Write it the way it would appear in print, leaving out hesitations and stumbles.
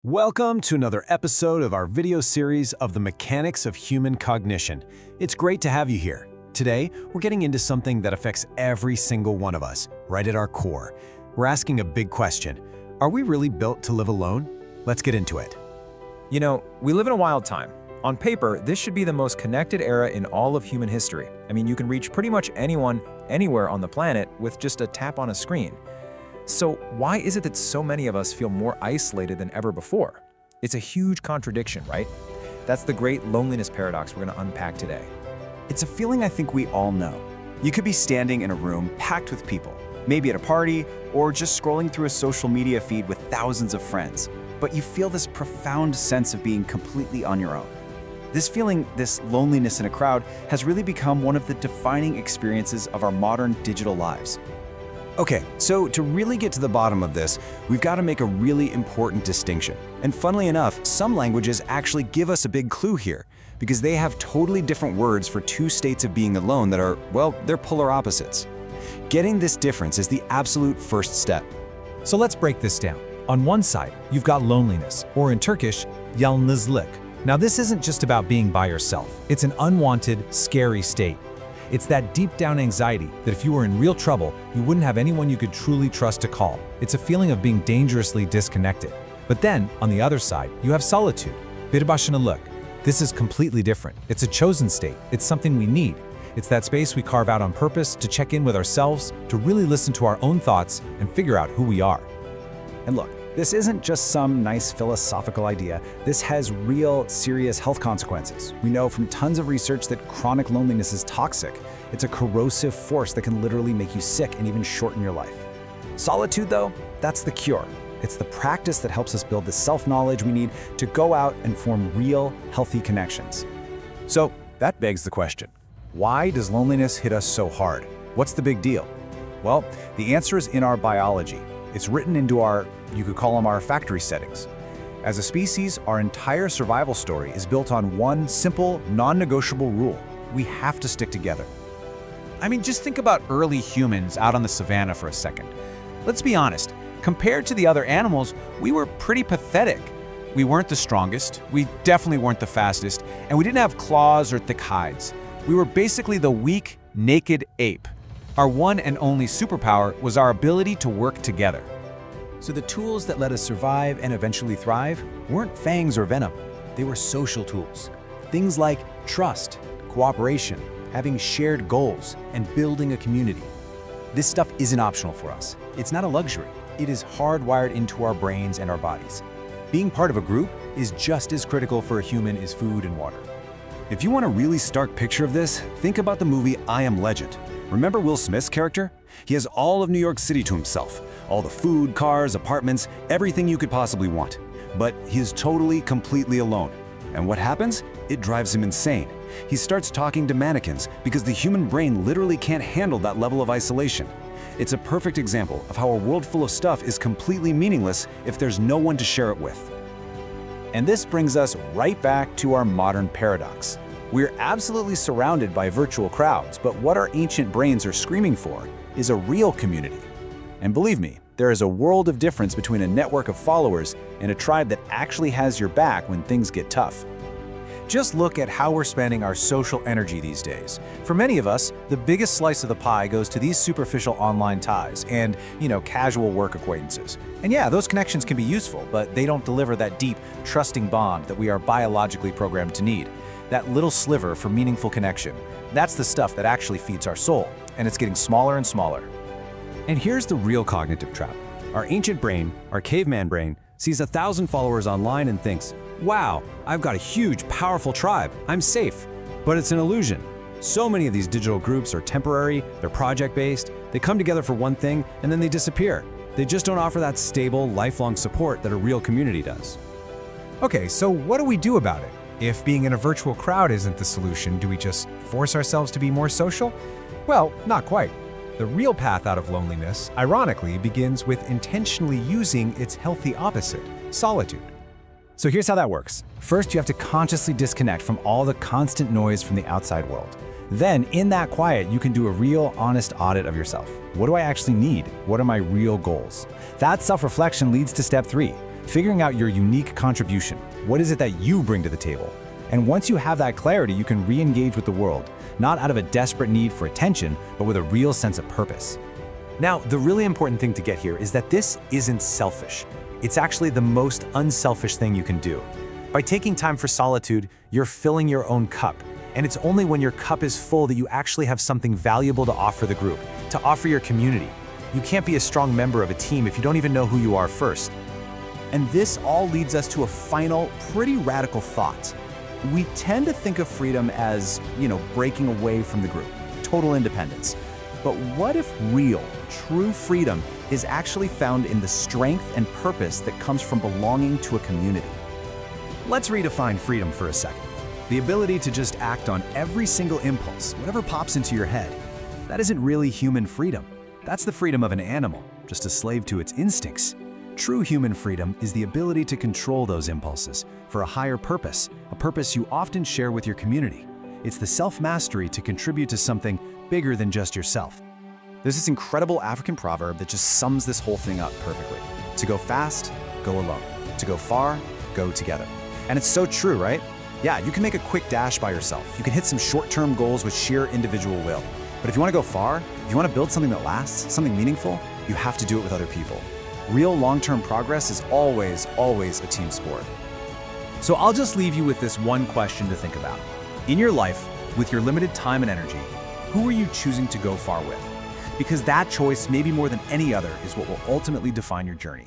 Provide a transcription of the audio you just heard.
Welcome to another episode of our video series of the mechanics of human cognition. It's great to have you here. Today, we're getting into something that affects every single one of us, right at our core. We're asking a big question. Are we really built to live alone? Let's get into it. You know, we live in a wild time. On paper, this should be the most connected era in all of human history. I mean, you can reach pretty much anyone, anywhere on the planet with just a tap on a screen. So why is it that so many of us feel more isolated than ever before? It's a huge contradiction, right? That's the great loneliness paradox we're going to unpack today. It's a feeling I think we all know. You could be standing in a room packed with people, maybe at a party, or just scrolling through a social media feed with thousands of friends, but you feel this profound sense of being completely on your own. This feeling, this loneliness in a crowd, has really become one of the defining experiences of our modern digital lives. Okay, so to really get to the bottom of this, we've got to make a really important distinction. And funnily enough, some languages actually give us a big clue here, because they have totally different words for two states of being alone that are, well, they're polar opposites. Getting this difference is the absolute first step. So let's break this down. On one side, you've got loneliness, or in Turkish, yalnızlık. Now this isn't just about being by yourself. It's an unwanted, scary state. It's that deep down anxiety that if you were in real trouble, you wouldn't have anyone you could truly trust to call. It's a feeling of being dangerously disconnected. But then, on the other side, you have solitude. Bir başınalık. This is completely different. It's a chosen state. It's something we need. It's that space we carve out on purpose to check in with ourselves, to really listen to our own thoughts and figure out who we are. And look, this isn't just some nice philosophical idea. This has real, serious health consequences. We know from tons of research that chronic loneliness is toxic. It's a corrosive force that can literally make you sick and even shorten your life. Solitude, though, that's the cure. It's the practice that helps us build the self-knowledge we need to go out and form real, healthy connections. So that begs the question, why does loneliness hit us so hard? What's the big deal? Well, the answer is in our biology. It's written into our, you could call them our factory settings. As a species, our entire survival story is built on one simple, non-negotiable rule. We have to stick together. I mean, just think about early humans out on the savannah for a second. Let's be honest, compared to the other animals, we were pretty pathetic. We weren't the strongest, we definitely weren't the fastest, and we didn't have claws or thick hides. We were basically the weak, naked ape. Our one and only superpower was our ability to work together. So the tools that let us survive and eventually thrive weren't fangs or venom. They were social tools. Things like trust, cooperation, having shared goals, and building a community. This stuff isn't optional for us. It's not a luxury. It is hardwired into our brains and our bodies. Being part of a group is just as critical for a human as food and water. If you want a really stark picture of this, think about the movie I Am Legend. Remember Will Smith's character? He has all of New York City to himself. All the food, cars, apartments, everything you could possibly want. But he is totally, completely alone. And what happens? It drives him insane. He starts talking to mannequins because the human brain literally can't handle that level of isolation. It's a perfect example of how a world full of stuff is completely meaningless if there's no one to share it with. And this brings us right back to our modern paradox. We're absolutely surrounded by virtual crowds, but what our ancient brains are screaming for is a real community. And believe me, there is a world of difference between a network of followers and a tribe that actually has your back when things get tough. Just look at how we're spending our social energy these days. For many of us, the biggest slice of the pie goes to these superficial online ties and, casual work acquaintances. And yeah, those connections can be useful, but they don't deliver that deep, trusting bond that we are biologically programmed to need. That little sliver for meaningful connection. That's the stuff that actually feeds our soul, and it's getting smaller and smaller. And here's the real cognitive trap. Our ancient brain, our caveman brain, sees 1,000 followers online and thinks, wow, I've got a huge, powerful tribe, I'm safe. But it's an illusion. So many of these digital groups are temporary, they're project-based, they come together for one thing, and then they disappear. They just don't offer that stable, lifelong support that a real community does. Okay, so what do we do about it? If being in a virtual crowd isn't the solution, do we just force ourselves to be more social? Well, not quite. The real path out of loneliness, ironically, begins with intentionally using its healthy opposite, solitude. So here's how that works. First, you have to consciously disconnect from all the constant noise from the outside world. Then, in that quiet, you can do a real, honest audit of yourself. What do I actually need? What are my real goals? That self-reflection leads to step 3, Figuring out your unique contribution. What is it that you bring to the table? And once you have that clarity, you can re-engage with the world, not out of a desperate need for attention, but with a real sense of purpose. Now, the really important thing to get here is that this isn't selfish. It's actually the most unselfish thing you can do. By taking time for solitude, you're filling your own cup. And it's only when your cup is full that you actually have something valuable to offer the group, to offer your community. You can't be a strong member of a team if you don't even know who you are first. And this all leads us to a final, pretty radical thought. We tend to think of freedom as, breaking away from the group, total independence. But what if real, true freedom is actually found in the strength and purpose that comes from belonging to a community? Let's redefine freedom for a second. The ability to just act on every single impulse, whatever pops into your head. That isn't really human freedom. That's the freedom of an animal, just a slave to its instincts. True human freedom is the ability to control those impulses for a higher purpose, a purpose you often share with your community. It's the self-mastery to contribute to something bigger than just yourself. There's this incredible African proverb that just sums this whole thing up perfectly. To go fast, go alone. To go far, go together. And it's so true, right? Yeah, you can make a quick dash by yourself. You can hit some short-term goals with sheer individual will. But if you want to go far, if you want to build something that lasts, something meaningful, you have to do it with other people. Real long-term progress is always a team sport. So I'll just leave you with this one question to think about. In your life, with your limited time and energy, who are you choosing to go far with? Because that choice, maybe more than any other, is what will ultimately define your journey.